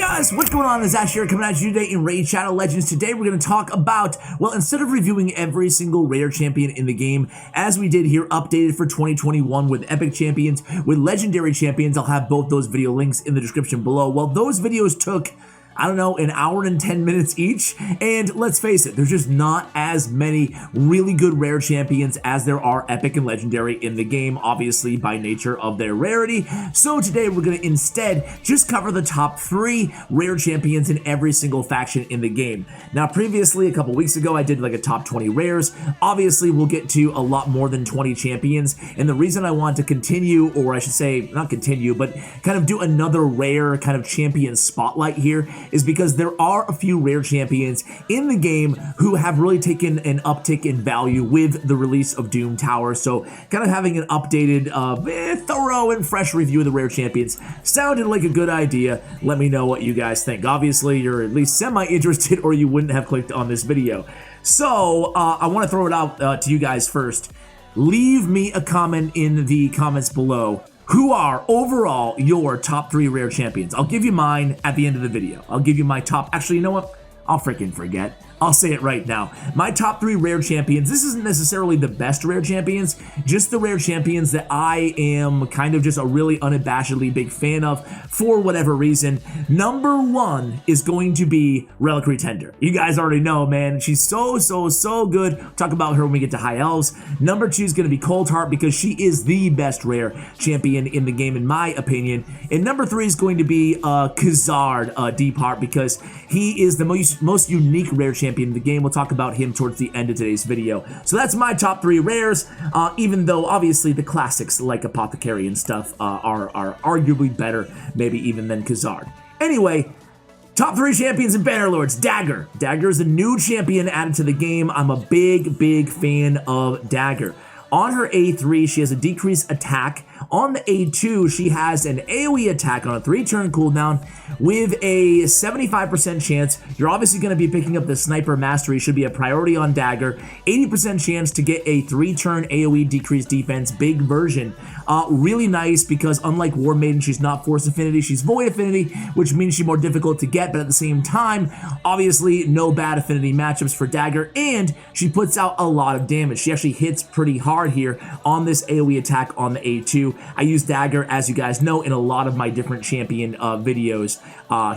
Guys, what's going on? It's Ash here coming at you today in Raid Shadow Legends. Today we're going to talk about, well, instead of reviewing every single rare champion in the game, as we did here, updated for 2021 with epic champions, with legendary champions, I'll have both those video links in the description below. Well, those videos took, I don't know, an hour and 10 minutes each, and let's face it, there's just not as many really good rare champions as there are epic and legendary in the game, obviously by nature of their rarity. So today we're going to instead just cover the top 3 rare champions in every single faction in the game. Now previously, a couple weeks ago, I did like a top 20 rares. Obviously we'll get to a lot more than 20 champions, and the reason I want to continue, or I should say not continue, but kind of do another rare kind of champion spotlight here, is because there are a few rare champions in the game who have really taken an uptick in value with the release of Doom Tower. So kind of having an updated, thorough and fresh review of the rare champions sounded like a good idea. Let me know what you guys think. Obviously, you're at least semi-interested or you wouldn't have clicked on this video. So I want to throw it out to you guys first. Leave me a comment in the comments below. Who are overall your top 3 rare champions? I'll give you mine at the end of the video. I'll give you my top, actually, you know what? I'll freaking forget. I'll say it right now. My top 3 rare champions, this isn't necessarily the best rare champions, just the rare champions that I am kind of just a really unabashedly big fan of for whatever reason. Number 1 is going to be Reliquary Tender. You guys already know, man. She's so good. We'll talk about her when we get to High Elves. Number 2 is going to be Cold Heart because she is the best rare champion in the game, in my opinion. And number 3 is going to be Khazard Deep Heart because he is the most unique rare champion in the game. We'll talk about him towards the end of today's video. So that's my top 3 rares, even though obviously the classics like Apothecary and stuff are arguably better, maybe even than Khazard. Anyway, top 3 champions and Bannerlords. Dagger. Dagger is a new champion added to the game. I'm a big fan of Dagger. On her A3, she has a decreased attack. On the A2, she has an AoE attack on a 3-turn cooldown with a 75% chance. You're obviously going to be picking up the Sniper Mastery, should be a priority on Dagger. 80% chance to get a 3-turn AoE decreased defense, big version. Really nice because unlike War Maiden, she's not Force Affinity, she's Void Affinity, which means she's more difficult to get, but at the same time, obviously no bad affinity matchups for Dagger, and she puts out a lot of damage. She actually hits pretty hard here on this AoE attack on the A2. I use Dagger, as you guys know, in a lot of my different champion videos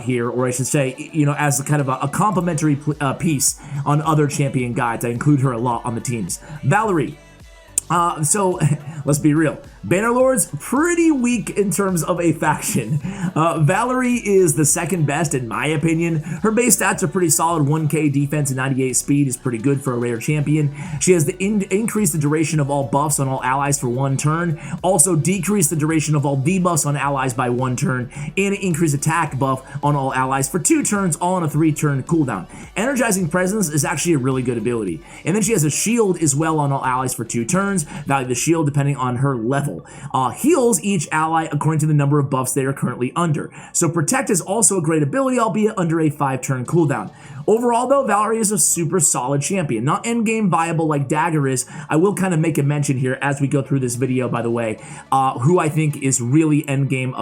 here, or I should say, you know, as a kind of a complementary piece on other champion guides. I include her a lot on the teams. Valerie. So let's be real. Bannerlords, pretty weak in terms of a faction. Valerie is the second best in my opinion. Her base stats are pretty solid. 1k defense and 98 speed is pretty good for a rare champion. She has the increase the duration of all buffs on all allies for 1 turn. Also decrease the duration of all debuffs on allies by 1 turn. And increase attack buff on all allies for 2 turns, all on a 3-turn cooldown. Energizing Presence is actually a really good ability. And then she has a shield as well on all allies for 2 turns. Value the shield depending on her level. Heals each ally according to the number of buffs they are currently under. So Protect is also a great ability, albeit under a 5-turn cooldown. Overall though, Valerie is a super solid champion. Not endgame viable like Dagger is. I will kind of make a mention here as we go through this video, by the way, who I think is really endgame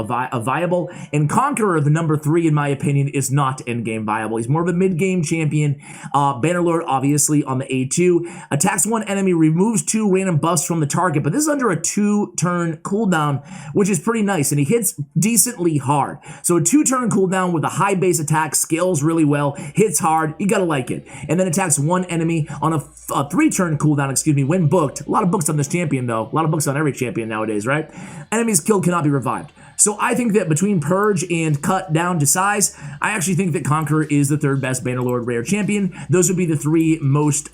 viable. And Conqueror, the number 3 in my opinion, is not endgame viable. He's more of a mid-game champion. Bannerlord, obviously, on the A2. Attacks 1 enemy, removes 2 random buffs from the target, but this is under a 2-turn cooldown, which is pretty nice, and he hits decently hard. So a 2-turn cooldown with a high base attack, scales really well, hits hard, you gotta like it. And then attacks 1 enemy on a 3-turn cooldown, excuse me, when booked. A lot of books on this champion though, a lot of books on every champion nowadays, right? Enemies killed cannot be revived. So I think that between Purge and Cut down to size, I actually think that Conqueror is the 3rd best Bannerlord rare champion. Those would be the 3 most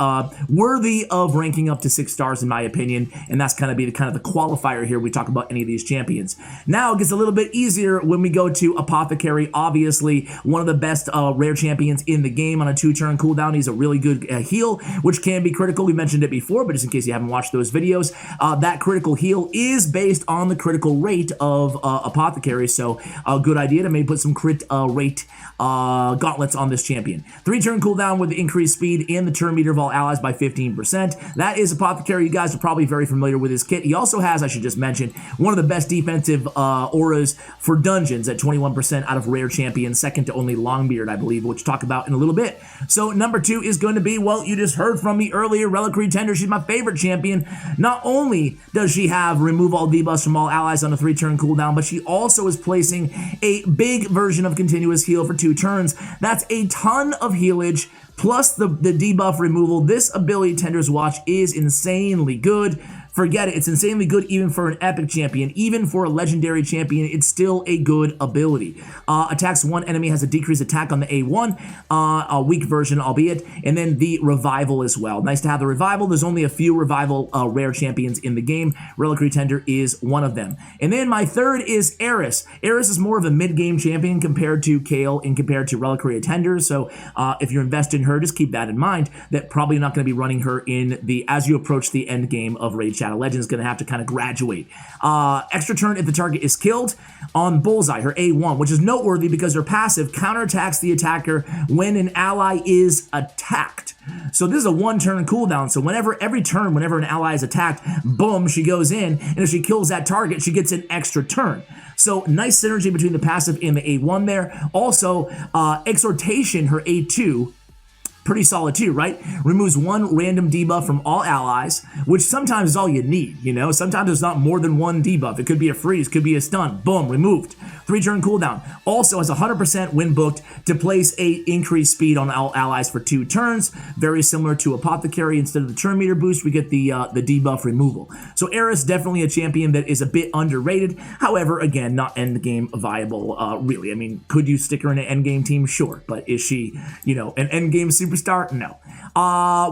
worthy of ranking up to 6 stars in my opinion, and that's kind of the qualifier here when we talk about any of these champions. Now it gets a little bit easier when we go to Apothecary, obviously one of the best rare champions in the game on a 2-turn cooldown. He's a really good heal, which can be critical. We mentioned it before, but just in case you haven't watched those videos, that critical heal is based on the critical rate of Apothecary, so a good idea to maybe put some crit rate gauntlets on this champion. 3-turn cooldown with increased speed and the turn meter of all allies by 15%. That is Apothecary. You guys are probably very familiar with his kit. He also has, I should just mention, one of the best defensive auras for dungeons at 21% out of rare champions, second to only Longbeard, I believe, which we'll talk about in a little bit. So number 2 is going to be, well, you just heard from me earlier, Reliquary Tender. She's my favorite champion. Not only does she have remove all debuffs from all allies on a 3-turn cooldown, but she also is placing a big version of continuous heal for 2 turns. That's a ton of healage plus the debuff removal. This ability, Tender's Watch, is insanely good. Forget it, it's insanely good even for an epic champion. Even for a legendary champion, it's still a good ability. Attacks one enemy, has a decreased attack on the A1, a weak version albeit, and then the revival as well. Nice to have the revival. There's only a few revival rare champions in the game. Reliquary Tender is one of them. And then my third is Eris. Eris is more of a mid-game champion compared to Kale and compared to Reliquary Tender, so if you're invested in her, just keep that in mind, that probably not going to be running her in the, as you approach the end game of Raid Shadow Legends, going to have to kind of graduate. Extra turn if the target is killed on Bullseye, her A1, which is noteworthy because her passive counterattacks the attacker when an ally is attacked. So this is a 1-turn cooldown, so every turn, whenever an ally is attacked, boom, she goes in, and if she kills that target, she gets an extra turn. So nice synergy between the passive and the A1 there. Also, Exhortation, her A2, pretty solid too, right? Removes 1 random debuff from all allies, which sometimes is all you need, you know? Sometimes there's not more than 1 debuff. It could be a freeze, could be a stun, boom, removed. 3-turn cooldown. Also has 100% when booked to place a increased speed on all allies for 2 turns. Very similar to Apothecary. Instead of the turn meter boost, we get the debuff removal. So Eris, definitely a champion that is a bit underrated. However, again, not endgame viable, really. I mean, could you stick her in an endgame team? Sure. But is she, you know, an endgame superstar? No.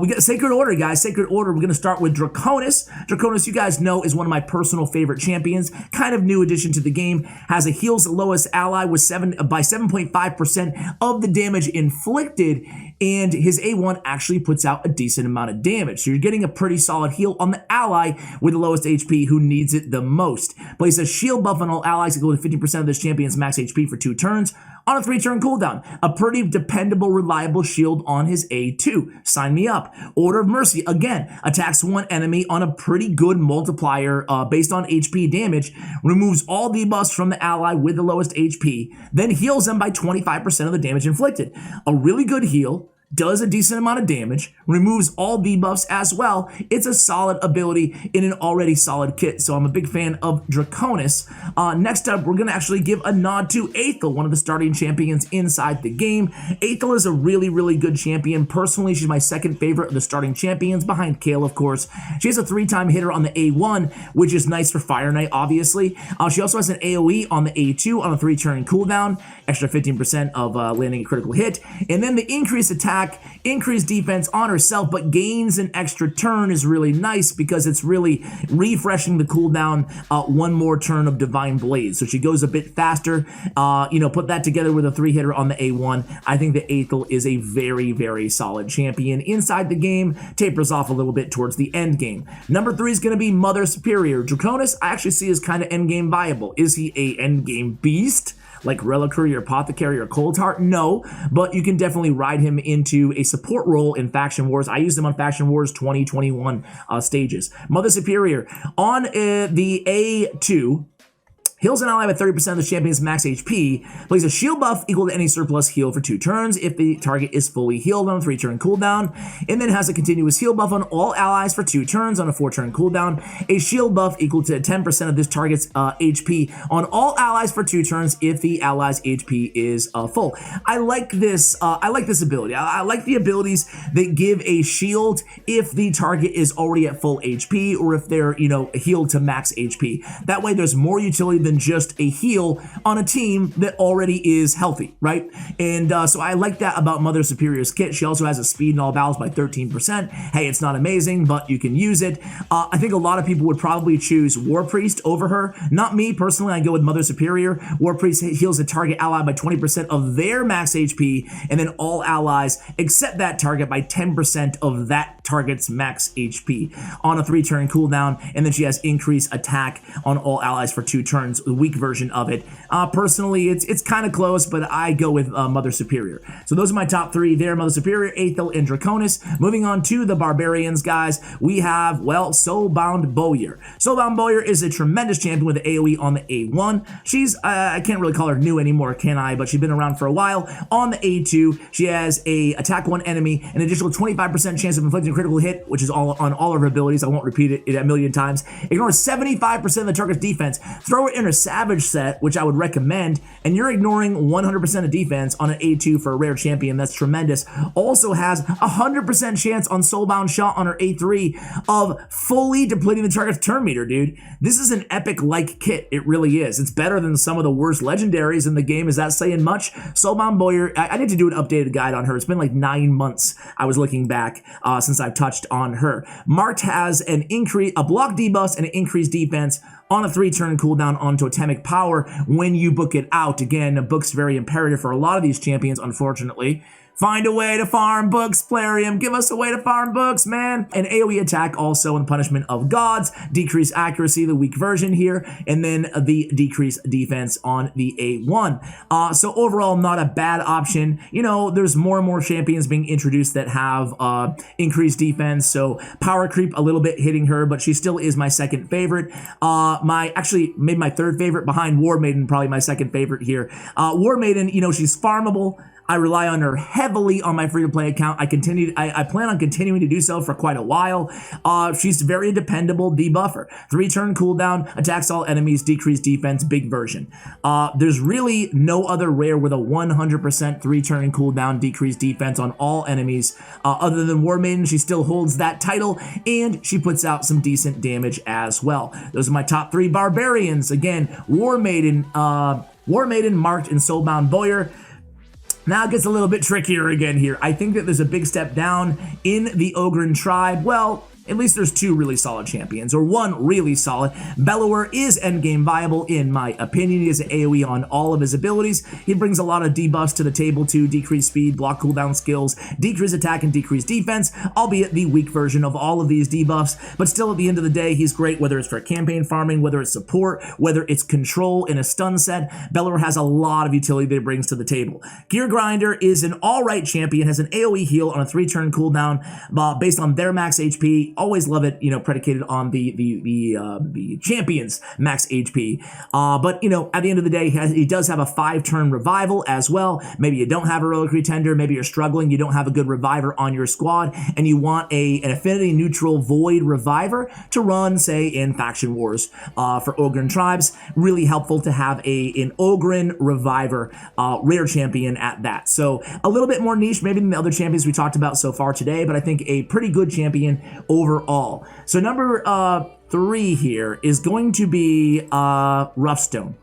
We got Sacred Order, guys. Sacred Order, we're going to start with Draconis. Draconis, you guys know, is one of my personal favorite champions. Kind of new addition to the game. Has a heals lowest ally with by 7.5% of the damage inflicted, and his A1 actually puts out a decent amount of damage. So you're getting a pretty solid heal on the ally with the lowest HP who needs it the most. Place a shield buff on all allies equal to 50% of this champion's max HP for 2 turns. On a 3-turn cooldown, a pretty dependable, reliable shield on his A2. Sign me up. Order of Mercy, again, attacks 1 enemy on a pretty good multiplier based on HP damage, removes all debuffs from the ally with the lowest HP, then heals them by 25% of the damage inflicted. A really good heal, does a decent amount of damage, removes all debuffs as well. It's a solid ability in an already solid kit, so I'm a big fan of Draconis. Next up, we're going to actually give a nod to Aethel, one of the starting champions inside the game. Aethel is a really, really good champion. Personally, she's my second favorite of the starting champions, behind Kale, of course. She has a 3-time hitter on the A1, which is nice for Fire Knight, obviously. She also has an AoE on the A2 on a 3-turn cooldown, extra 15% of landing a critical hit, and then the increased attack, increased defense on herself, but gains an extra turn is really nice because it's really refreshing the cooldown 1 more turn of Divine Blade. So she goes a bit faster. You know, put that together with a 3-hitter on the A1. I think that Aethel is a very, very solid champion inside the game. Tapers off a little bit towards the end game. Number 3 is going to be Mother Superior. Draconis, I actually see as kind of end game viable. Is he a end game beast like Reliquary or Apothecary or Cold Heart? No, but you can definitely ride him into a support role in Faction Wars. I used him on Faction Wars 2021 stages. Mother Superior on the A2. Heals an ally with 30% of the champion's max HP, plays a shield buff equal to any surplus heal for 2 turns if the target is fully healed on a 3-turn cooldown, and then has a continuous heal buff on all allies for 2 turns on a 4-turn cooldown, a shield buff equal to 10% of this target's HP on all allies for 2 turns if the ally's HP is full. I like this ability. I like the abilities that give a shield if the target is already at full HP or if they're, you know, healed to max HP. That way there's more utility than just a heal on a team that already is healthy, right? And so I like that about Mother Superior's kit. She also has a speed in all battles by 13%. Hey, it's not amazing, but you can use it. I think a lot of people would probably choose War Priest over her. Not me, personally. I go with Mother Superior. War Priest heals a target ally by 20% of their max HP, and then all allies except that target by 10% of that target's max HP on a 3-turn cooldown, and then she has increased attack on all allies for 2 turns towards the weak version of it. Personally, it's kind of close, but I go with Mother Superior. So those are my top 3 there: Mother Superior, Aethel, and Draconis. Moving on to the Barbarians, guys, we have, well, Soulbound Bowyer. Soulbound Bowyer is a tremendous champion with the AoE on the A1. She's, I can't really call her new anymore, can I? But she's been around for a while. On the A2, she has a attack one enemy, an additional 25% chance of inflicting a critical hit, which is all on all of her abilities. I won't repeat it a million times. Ignore 75% of the target's defense. Throw her in her Savage set, which I would recommend, and you're ignoring 100% of defense on an A2 for a rare champion. That's tremendous. Also has 100% chance on Soulbound Shot on her A3 of fully depleting the target's turn meter, dude. This is an epic-like kit. It really is. It's better than some of the worst legendaries in the game. Is that saying much? Soulbound Bowyer, I need to do an updated guide on her. It's been like 9 months, I was looking back, since I've touched on her. Marked has a block debuff and an increased defense on a 3-turn cooldown on totemic power when you book it out. Again, a book's very imperative for a lot of these champions, unfortunately. Find a way to farm books, Plarium. Give us a way to farm books, man. An AoE attack also in Punishment of Gods. Decrease accuracy, the weak version here. And then the decreased defense on the A1. So overall, not a bad option. You know, there's more and more champions being introduced that have increased defense. So power creep a little bit hitting her, but she still is my second favorite. Actually, maybe my third favorite behind War Maiden, probably my second favorite here. War Maiden, you know, she's farmable. I rely on her heavily on my free-to-play account. I plan on continuing to do so for quite a while. She's very dependable debuffer. 3-turn cooldown, attacks all enemies, decreased defense, big version. There's really no other rare with a 100% 3-turn cooldown, decreased defense on all enemies. Other than War Maiden, she still holds that title, and she puts out some decent damage as well. Those are my top 3 Barbarians. Again, War Maiden, Marked, and Soulbound Bowyer. Now it gets a little bit trickier again here. I think that there's a big step down in the Ogryn tribe. Well, at least there's 2 really solid champions, or 1 really solid. Bellower is endgame viable, in my opinion. He has an AoE on all of his abilities. He brings a lot of debuffs to the table too: decreased speed, block cooldown skills, decreased attack, and decreased defense, albeit the weak version of all of these debuffs. But still, at the end of the day, he's great, whether it's for campaign farming, whether it's support, whether it's control in a stun set. Bellower has a lot of utility that he brings to the table. Gear Grinder is an alright champion, has an AoE heal on a 3-turn cooldown based on their max HP. Always love it, you know, predicated on the champion's max HP. But, you know, at the end of the day, he does have a 5-turn revival as well. Maybe you don't have a Reliquary Tender, maybe you're struggling, you don't have a good reviver on your squad, and you want an affinity neutral void reviver to run, say, in Faction Wars for Ogryn Tribes. Really helpful to have an Ogryn reviver rare champion at that. So a little bit more niche maybe than the other champions we talked about so far today, but I think a pretty good champion overall. So number 3 here is going to be Roughstone.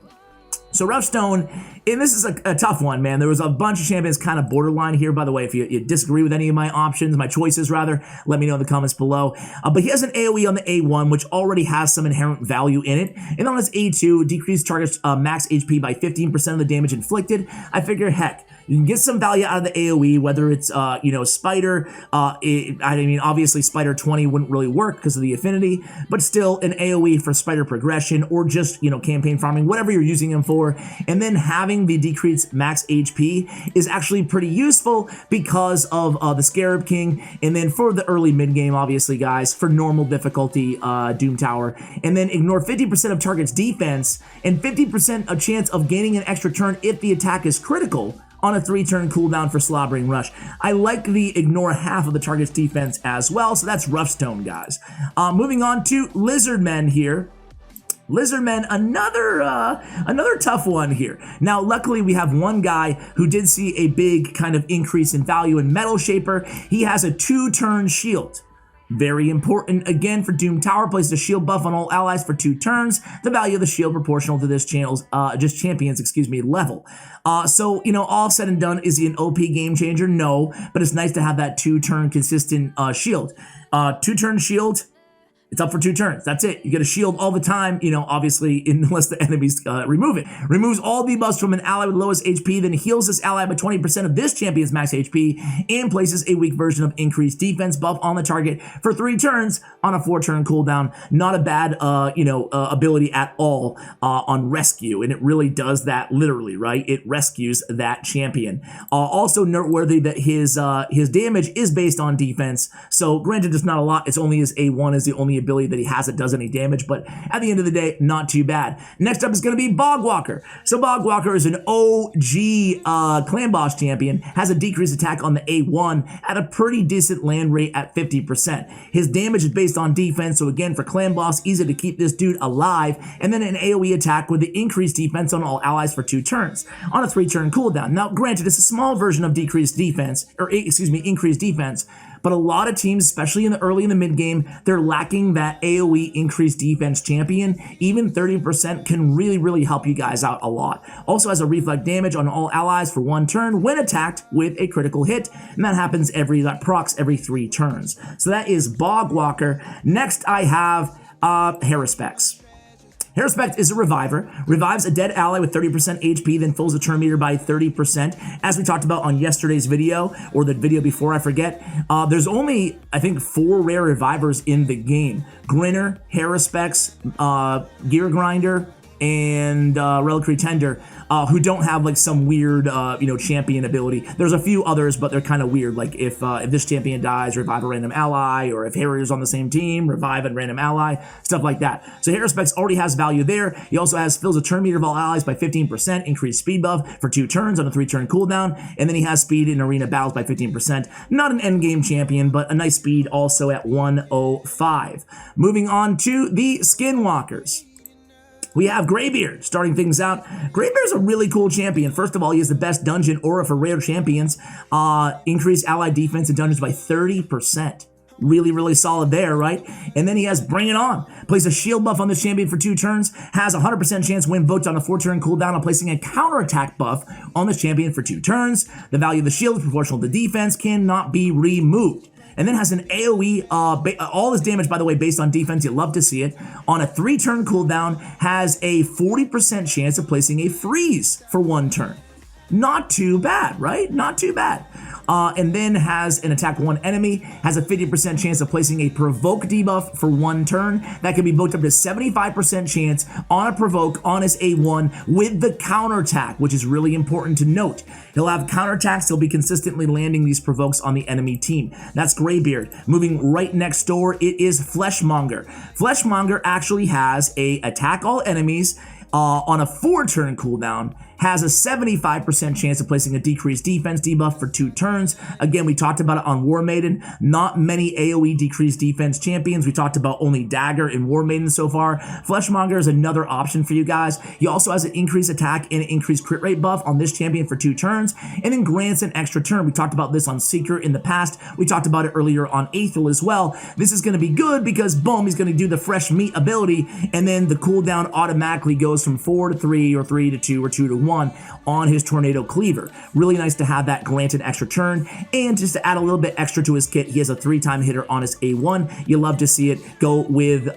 So Roughstone, and this is a tough one, man. There was a bunch of champions kind of borderline here. By the way, if you disagree with any of my options, my choices rather, let me know in the comments below. But he has an AoE on the A1, which already has some inherent value in it. And on his A2, decreased target's max HP by 15% of the damage inflicted. I figure, heck, you can get some value out of the AoE, whether it's, you know, Spider. I mean, obviously, Spider 20 wouldn't really work because of the affinity, but still an AoE for Spider progression or just, you know, campaign farming, whatever you're using him for. And then having the decreased max HP is actually pretty useful because of the Scarab King. And then for the early mid game, obviously, guys, for normal difficulty, Doom Tower. And then ignore 50% of target's defense and 50% a chance of gaining an extra turn if the attack is critical on a 3-turn cooldown for Slobbering Rush. I like the ignore half of the target's defense as well, so that's Roughstone, guys. Moving on to Lizardmen here. Lizardmen, another tough one here. Now, luckily, we have one guy who did see a big kind of increase in value in Metal Shaper. He has a 2-turn shield. Very important, again, for Doom Tower. Places a shield buff on all allies for 2 turns. The value of the shield proportional to this channel's, champion's, level. So, you know, all said and done, is he an OP game changer? No, but it's nice to have that 2-turn consistent shield. 2-turn shield, It's up for 2 turns. That's it. You get a shield all the time, you know, obviously, unless the enemies remove it. Removes all debuffs from an ally with lowest HP, then heals this ally by 20% of this champion's max HP, and places a weak version of increased defense buff on the target for 3 turns on a 4-turn cooldown. Not a bad, ability at all on rescue, and it really does that literally, right? It rescues that champion. Also noteworthy that his damage is based on defense. So granted, it's not a lot. It's only his A1 is the only ability that he has that does any damage, but at the end of the day, not too bad. Next up is going to be Bogwalker. So Bogwalker is an OG clan boss champion, has a decreased attack on the A1 at a pretty decent land rate at 50%. His damage is based on defense, so again, for clan boss, easy to keep this dude alive, and then an AoE attack with the increased defense on all allies for 2 turns on a 3-turn cooldown. Now, granted, it's a small version of increased defense, but a lot of teams, especially in the early and the mid game, they're lacking that AoE increased defense champion. Even 30% can really help you guys out a lot. Also has a reflect damage on all allies for 1 turn when attacked with a critical hit, and that happens that procs every 3 turns. So that is Bogwalker. Next I have Haruspex. Haruspex is a reviver, revives a dead ally with 30% HP, then fills the turn meter by 30%. As we talked about on yesterday's video, or the video before, I forget, there's only, I think, 4 rare revivers in the game. Grinner, Haruspex, Gear Grinder, and Reliquary Tender, who don't have like some weird, champion ability. There's a few others, but they're kind of weird. Like if this champion dies, revive a random ally, or if Harrier's on the same team, revive a random ally, stuff like that. So Haruspex already has value there. He also fills a turn meter of all allies by 15%, increased speed buff for 2 turns on a 3-turn cooldown, and then he has speed in arena battles by 15%. Not an endgame champion, but a nice speed also at 105. Moving on to the Skinwalkers. We have Greybeard starting things out. Greybeard's a really cool champion. First of all, he has the best dungeon aura for rare champions. Increased ally defense in dungeons by 30%. Really solid there, right? And then he has Bring It On. Places a shield buff on this champion for 2 turns. Has a 100% chance when invoked on a 4-turn cooldown on placing a counterattack buff on this champion for 2 turns. The value of the shield is proportional to defense, cannot be removed. And then has an AoE, all his damage, by the way, based on defense, you love to see it, on a 3-turn cooldown, has a 40% chance of placing a freeze for 1 turn. Not too bad, right? Not too bad. And then has an attack 1 enemy, has a 50% chance of placing a provoke debuff for 1 turn. That can be booked up to 75% chance on a provoke on his A1 with the counterattack, which is really important to note. He'll have counterattacks, he'll be consistently landing these provokes on the enemy team. That's Greybeard. Moving right next door, it is Fleshmonger. Fleshmonger actually has a attack all enemies on a 4-turn cooldown, has a 75% chance of placing a decreased defense debuff for 2 turns. Again, we talked about it on War Maiden. Not many AoE decreased defense champions. We talked about only Dagger in War Maiden so far. Fleshmonger is another option for you guys. He also has an increased attack and an increased crit rate buff on this champion for 2 turns, and then grants an extra turn. We talked about this on Seeker in the past. We talked about it earlier on Aethel as well. This is going to be good because, boom, he's going to do the fresh meat ability, and then the cooldown automatically goes from 4 to 3 or 3 to 2 or 2 to 1 on his Tornado Cleaver. Really nice to have that granted extra turn. And just to add a little bit extra to his kit, he has a 3-time hitter on his A1. You love to see it. Go with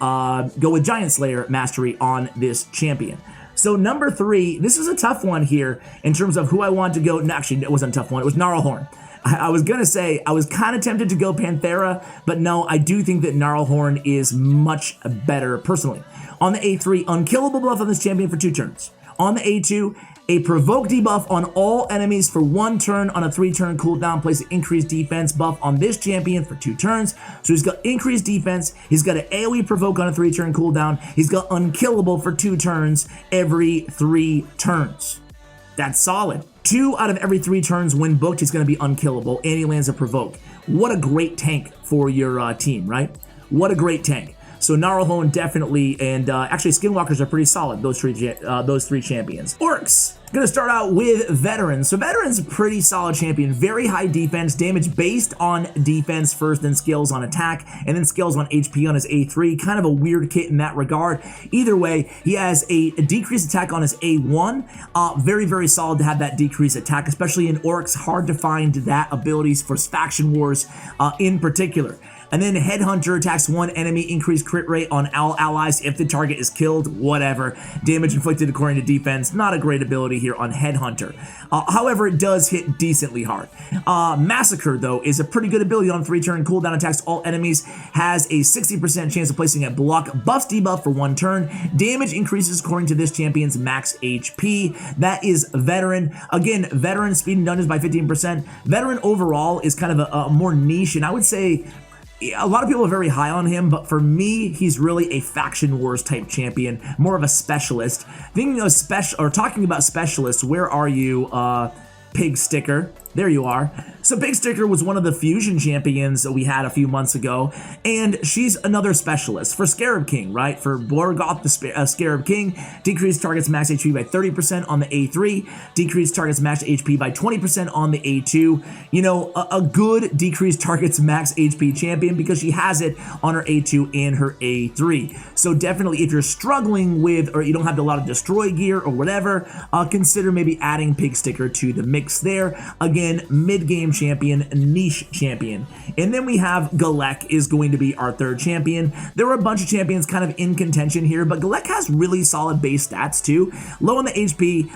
Giant Slayer Mastery on this champion. So number 3, this is a tough one here in terms of who I want to go. No, actually, it wasn't a tough one. It was Gnarlhorn. I was going to say, I was kind of tempted to go Panthera, but no, I do think that Gnarlhorn is much better personally. On the A3, unkillable buff on this champion for 2 turns. On the A2, a provoke debuff on all enemies for 1 turn on a 3-turn cooldown. Place an increased defense buff on this champion for 2 turns. So he's got increased defense. He's got an AoE provoke on a 3-turn cooldown. He's got unkillable for 2 turns every 3 turns. That's solid. 2 out of every 3 turns when booked, he's going to be unkillable, and he lands a provoke. What a great tank for your team, right? What a great tank. So Gnarlhorn definitely, and actually Skinwalkers are pretty solid, those three champions. Orcs, gonna start out with Veterans. So Veterans, a pretty solid champion, very high defense, damage based on defense first, then skills on attack, and then skills on HP on his A3. Kind of a weird kit in that regard. Either way, he has a decreased attack on his A1. Very solid to have that decreased attack, especially in Orcs. Hard to find that abilities for faction wars in particular. And then Headhunter attacks one enemy, increased crit rate on all allies if the target is killed, whatever. Damage inflicted according to defense, not a great ability here on Headhunter. However, it does hit decently hard. Massacre, though, is a pretty good ability on 3-turn cooldown, attacks all enemies, has a 60% chance of placing a block, buffs debuff for 1 turn. Damage increases according to this champion's max HP. That is Veteran. Again, Veteran speed dungeons by 15%. Veteran overall is kind of a more niche, and I would say a lot of people are very high on him, but for me, he's really a faction wars type champion, more of a specialist. Thinking of talking about specialists, where are you, Pig Sticker? There you are. So Pig Sticker was one of the fusion champions that we had a few months ago, and she's another specialist for Scarab King, right? For Borgoth the Scarab King, decreased target's max HP by 30% on the A3, decreased target's max HP by 20% on the A2. You know, a good decreased target's max HP champion because she has it on her A2 and her A3. So definitely if you're struggling with, or you don't have a lot of destroy gear or whatever, consider maybe adding Pig Sticker to the mix there. Again, mid-game champion, niche champion. And then we have Galek is going to be our 3rd champion. There were a bunch of champions kind of in contention here, but Galek has really solid base stats too. Low on the HP,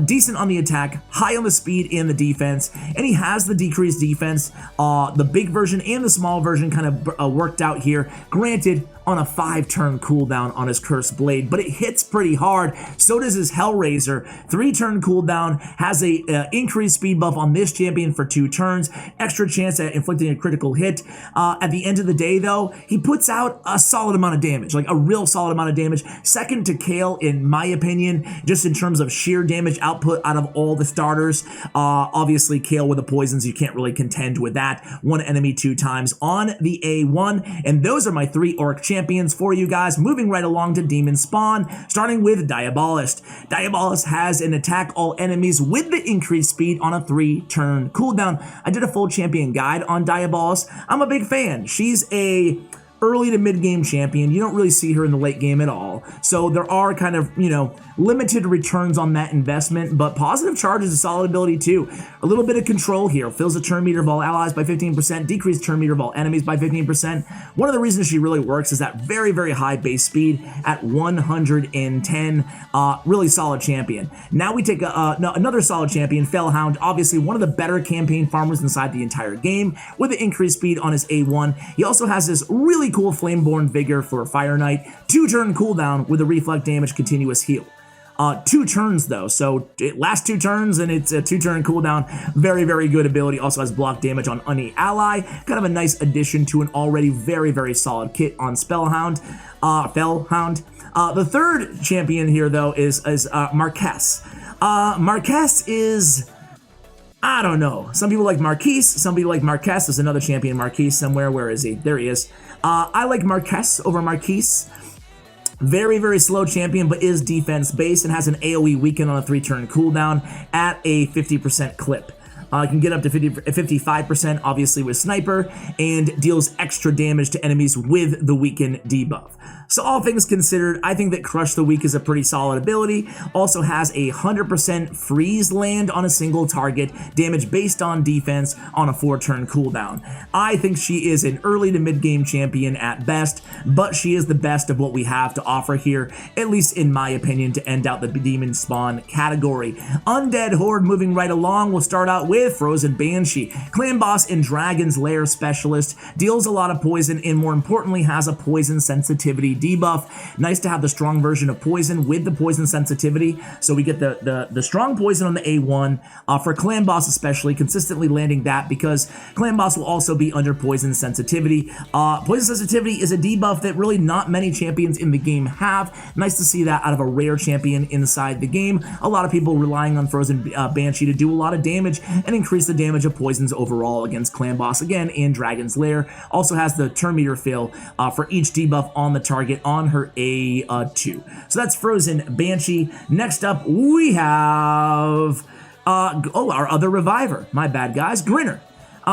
decent on the attack, high on the speed and the defense, and he has the decreased defense. The big version and the small version kind of worked out here. Granted, on a 5-turn cooldown on his Cursed Blade, but it hits pretty hard. So does his Hellraiser. 3-turn cooldown, has a increased speed buff on this champion for 2 turns, extra chance at inflicting a critical hit. At the end of the day, though, he puts out a solid amount of damage, like a real solid amount of damage. Second to Kale, in my opinion, just in terms of sheer damage output out of all the starters. Obviously, Kale with the poisons, you can't really contend with that. 1 enemy 2 times on the A1, and those are my 3 Orc champions for you guys. Moving right along to Demonspawn, starting with Diabolist. Diabolist has an attack all enemies with the increased speed on a 3-turn cooldown. I did a full champion guide on Diabolist. I'm a big fan. She's a early to mid-game champion. You don't really see her in the late game at all. So there are kind of, you know, limited returns on that investment, but positive charge is a solid ability too. A little bit of control here. Fills the turn meter of all allies by 15%, decreased turn meter of all enemies by 15%. One of the reasons she really works is that very, very high base speed at 110. Really solid champion. Now we take another solid champion, Fellhound, obviously one of the better campaign farmers inside the entire game with the increased speed on his A1. He also has this really cool Flameborn Vigor for Fire Knight, 2-turn cooldown with a reflect damage continuous heal. 2 turns though, so it lasts 2 turns and it's a 2-turn cooldown. Very, very good ability. Also has block damage on any ally. Kind of a nice addition to an already very, very solid kit on Fellhound. The 3rd champion here though is Marquess. Marquess is, I don't know. Some people like Marquise, some people like Marquess. There's another champion, Marquise, somewhere. Where is he? There he is. I like Marquess over Marquise. Very, very slow champion, but is defense-based and has an AoE weaken on a 3-turn cooldown at a 50% clip. Can get up to 55%, obviously, with Sniper, and deals extra damage to enemies with the weaken debuff. So all things considered, I think that Crush the Weak is a pretty solid ability. Also has a 100% freeze land on a single target, damage based on defense on a 4-turn cooldown. I think she is an early to mid-game champion at best, but she is the best of what we have to offer here, at least in my opinion, to end out the Demonspawn category. Undead Horde, moving right along, we'll start out with Frozen Banshee. Clan Boss and Dragon's Lair Specialist, deals a lot of poison and more importantly has a poison sensitivity debuff. Nice to have the strong version of poison with the poison sensitivity. So we get the strong poison on the A1 for Clan Boss especially, consistently landing that because Clan Boss will also be under poison sensitivity. Poison sensitivity is a debuff that really not many champions in the game have. Nice to see that out of a rare champion inside the game. A lot of people relying on Frozen Banshee to do a lot of damage and increase the damage of poisons overall against Clan Boss again and Dragon's Lair. Also has the turn meter fill for each debuff on the target on her A2. So that's Frozen Banshee. Next up we have our other reviver. My bad, guys. Grinner.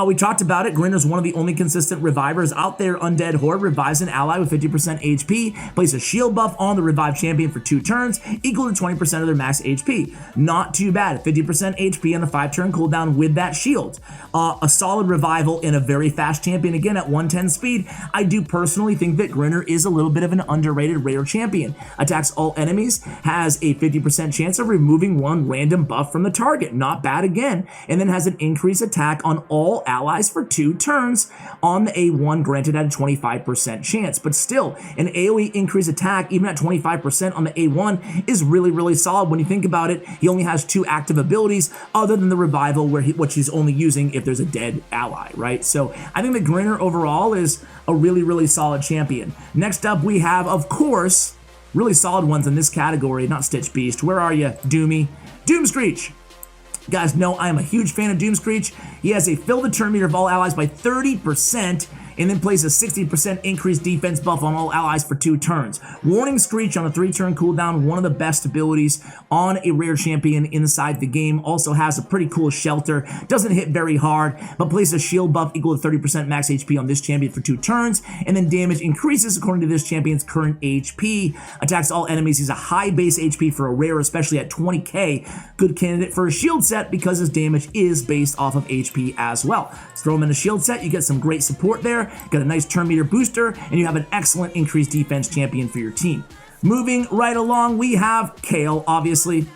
We talked about it. Grinner's one of the only consistent revivers out there. Undead Horde revives an ally with 50% HP, places a shield buff on the revived champion for 2 turns, equal to 20% of their max HP. Not too bad. 50% HP on a 5-turn cooldown with that shield. A solid revival in a very fast champion, again at 110 speed. I do personally think that Grinner is a little bit of an underrated rare champion. Attacks all enemies, has a 50% chance of removing one random buff from the target. Not bad again. And then has an increased attack on all allies for 2 turns on the A1, granted at a 25% chance. But still, an AoE increased attack, even at 25% on the A1, is really, really solid. When you think about it, he only has 2 active abilities other than the revival, which he's only using if there's a dead ally, right? So I think that Grinner overall is a really, really solid champion. Next up, we have, of course, really solid ones in this category, not Stitch Beast. Where are you, Doomy? Doomscreech. You guys know I am a huge fan of Doomscreech. He has a fill the turn meter of all allies by 30%, and then plays a 60% increased defense buff on all allies for 2 turns. Warning Screech on a 3-turn cooldown, one of the best abilities on a rare champion inside the game. Also has a pretty cool shelter, doesn't hit very hard, but places a shield buff equal to 30% max HP on this champion for 2 turns, and then damage increases according to this champion's current HP. Attacks all enemies. He's a high base HP for a rare, especially at 20k. Good candidate for a shield set because his damage is based off of HP as well. Let's throw him in a shield set, you get some great support there. Got a nice turn meter booster, and you have an excellent increased defense champion for your team. Moving right along, we have Kale, obviously.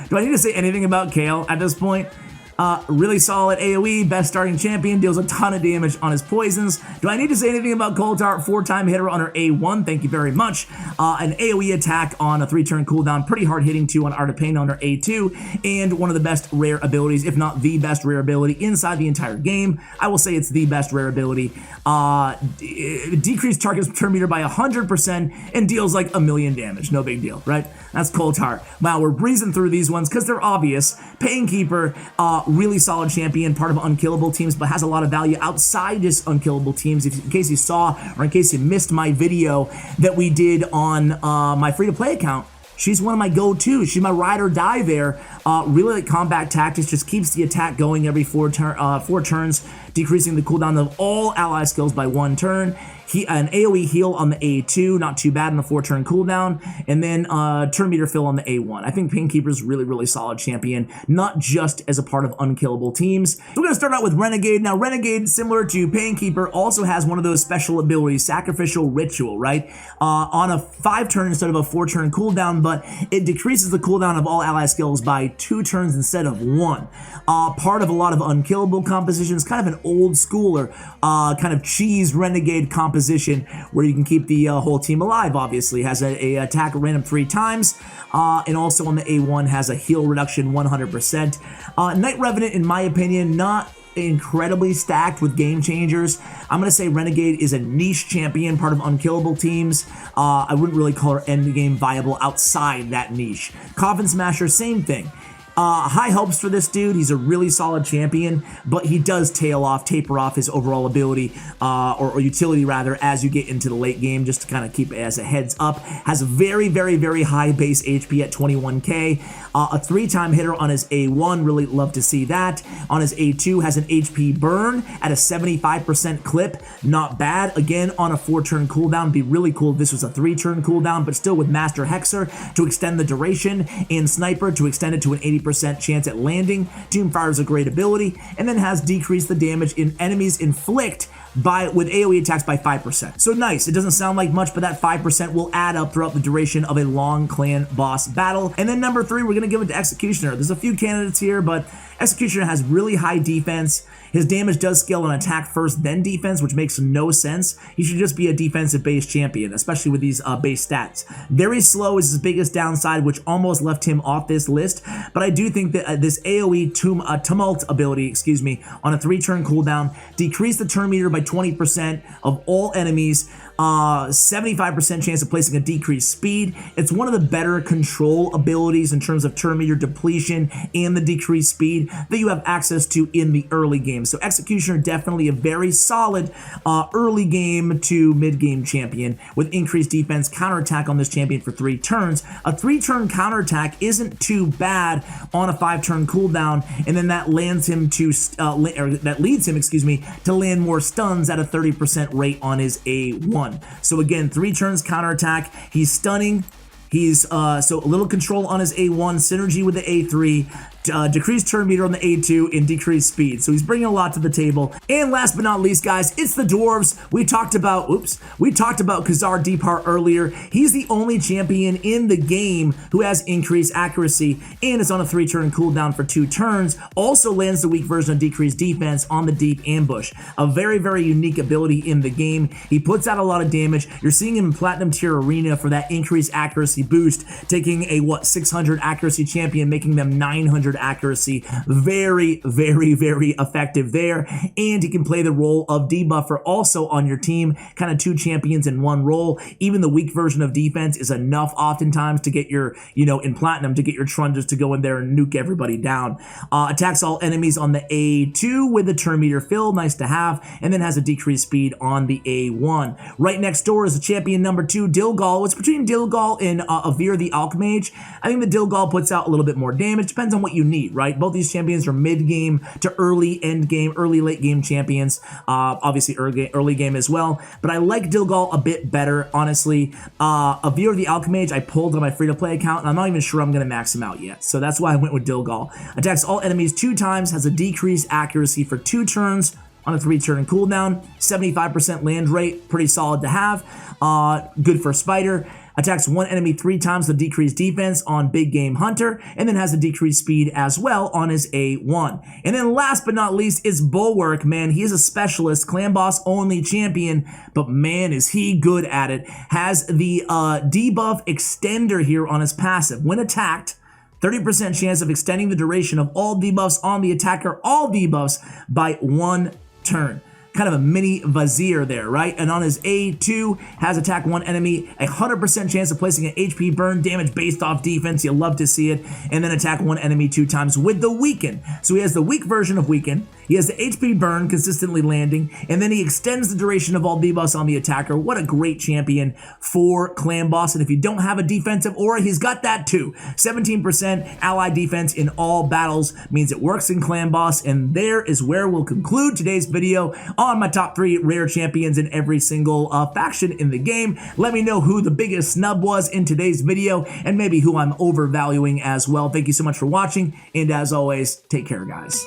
Do I need to say anything about Kale at this point? Really solid AoE, best starting champion, deals a ton of damage on his poisons. Do I need to say anything about Coulthart? 4-time hitter on her A1, thank you very much. An AoE attack on a 3-turn cooldown, pretty hard hitting too on Art of Pain on her A2, and one of the best rare abilities, if not the best rare ability inside the entire game. I will say it's the best rare ability. Decreased target's turn meter by 100% and deals like 1,000,000 damage, no big deal, right? That's Coulthart. Wow, we're breezing through these ones because they're obvious. Painkeeper, really solid champion, part of unkillable teams, but has a lot of value outside just unkillable teams. In case you saw, or in case you missed my video that we did on my free-to-play account, she's one of my go-tos. She's my ride or die there. Really like combat tactics, just keeps the attack going every 4 turns, decreasing the cooldown of all ally skills by 1 turn. An AoE heal on the A2, not too bad on a 4-turn cooldown, and then turn meter fill on the A1. I think Painkeeper is really, really solid champion, not just as a part of unkillable teams. So we're going to start out with Renegade. Now, Renegade, similar to Painkeeper, also has one of those special abilities, Sacrificial Ritual, right? On a 5-turn instead of a 4-turn cooldown, but it decreases the cooldown of all ally skills by 2 turns instead of 1. Part of a lot of unkillable compositions, kind of an old school or kind of cheese Renegade composition where you can keep the whole team alive. Obviously has a attack random 3 times, and also on the A1 has a heal reduction 100%. Knight Revenant, in my opinion, not incredibly stacked with game changers. I'm going to say Renegade is a niche champion, part of unkillable teams. I wouldn't really call her end game viable outside that niche. Coffin Smasher, same thing. High hopes for this dude. He's a really solid champion, but he does taper off his overall ability, or utility rather, as you get into the late game, just to kind of keep it as a heads up. Has a very, very, very high base HP at 21k. A 3-time hitter on his A1, really love to see that. On his A2, has an HP burn at a 75% clip, not bad. Again, on a 4-turn cooldown, be really cool if this was a 3-turn cooldown, but still with Master Hexer to extend the duration, and Sniper to extend it to an 80% chance at landing. Doomfire is a great ability, and then has decreased the damage in enemies inflict with AoE attacks by 5%. So nice. It doesn't sound like much, but that 5% will add up throughout the duration of a long clan boss battle. And then number 3, we're going to give it to Executioner. There's a few candidates here, but Executioner has really high defense. His damage does scale on attack first, then defense, which makes no sense. He should just be a defensive-based champion, especially with these base stats. Very slow is his biggest downside, which almost left him off this list. But I do think that this AoE Tumult ability, on a 3-turn cooldown, decrease the turn meter by 20% of all enemies. 75% chance of placing a decreased speed. It's one of the better control abilities in terms of turn meter depletion and the decreased speed that you have access to in the early game. So Executioner, definitely a very solid early game to mid game champion with increased defense, counterattack on this champion for 3 turns. A 3-turn counterattack isn't too bad on a 5-turn cooldown, and then that leads him, to land more stuns at a 30% rate on his A1. So again, 3 turns counterattack. He's stunning. He's so a little control on his A1, synergy with the A3, decreased turn meter on the A2, and decreased speed. So he's bringing a lot to the table. And last but not least, guys, it's the Dwarves. We talked about Khazar Deepheart earlier. He's the only champion in the game who has increased accuracy and is on a 3-turn cooldown for 2 turns. Also lands the weak version of decreased defense on the deep ambush. A very, very unique ability in the game. He puts out a lot of damage. You're seeing him in Platinum Tier Arena for that increased accuracy boost, taking a 600 accuracy champion, making them 900 accuracy. Very, very, very effective there. And he can play the role of debuffer also on your team, kind of 2 champions in 1 role. Even the weak version of defense is enough oftentimes to get your, in Platinum, to get your Trunders to go in there and nuke everybody down. Attacks all enemies on the A2 with the turn meter filled, nice to have, and then has a decreased speed on the A1. Right next door is the champion number 2, Dilgal. It's between Dilgal and Avir the Alchmage. I think the Dilgal puts out a little bit more damage. Depends on what you need, right? Both these champions are mid-game to early end game, early late game champions. Obviously early game as well. But I like Dilgal a bit better, honestly. Avir the Alchemage, I pulled on my free-to-play account, and I'm not even sure I'm going to max him out yet. So that's why I went with Dilgal. Attacks all enemies 2 times, has a decreased accuracy for 2 turns on a 3-turn cooldown. 75% land rate, pretty solid to have. Good for Spider. Attacks 1 enemy 3 times with decreased defense on Big Game Hunter, and then has a decreased speed as well on his A1. And then last but not least is Bulwark. Man, he is a specialist, clan boss only champion, but man, is he good at it. Has the debuff extender here on his passive. When attacked, 30% chance of extending the duration of all debuffs on the attacker, all debuffs, by 1 turn. Kind of a mini Vizier there, right? And on his A2, has attack 1 enemy, 100% chance of placing an HP burn damage based off defense. You love to see it. And then attack 1 enemy 2 times with the Weaken. So he has the weak version of Weaken. He has the HP burn consistently landing, and then he extends the duration of all debuffs on the attacker. What a great champion for clan boss. And if you don't have a defensive aura, he's got that too. 17% ally defense in all battles means it works in clan boss. And there is where we'll conclude today's video on my top 3 rare champions in every single faction in the game. Let me know who the biggest snub was in today's video, and maybe who I'm overvaluing as well. Thank you so much for watching, and as always, take care, guys.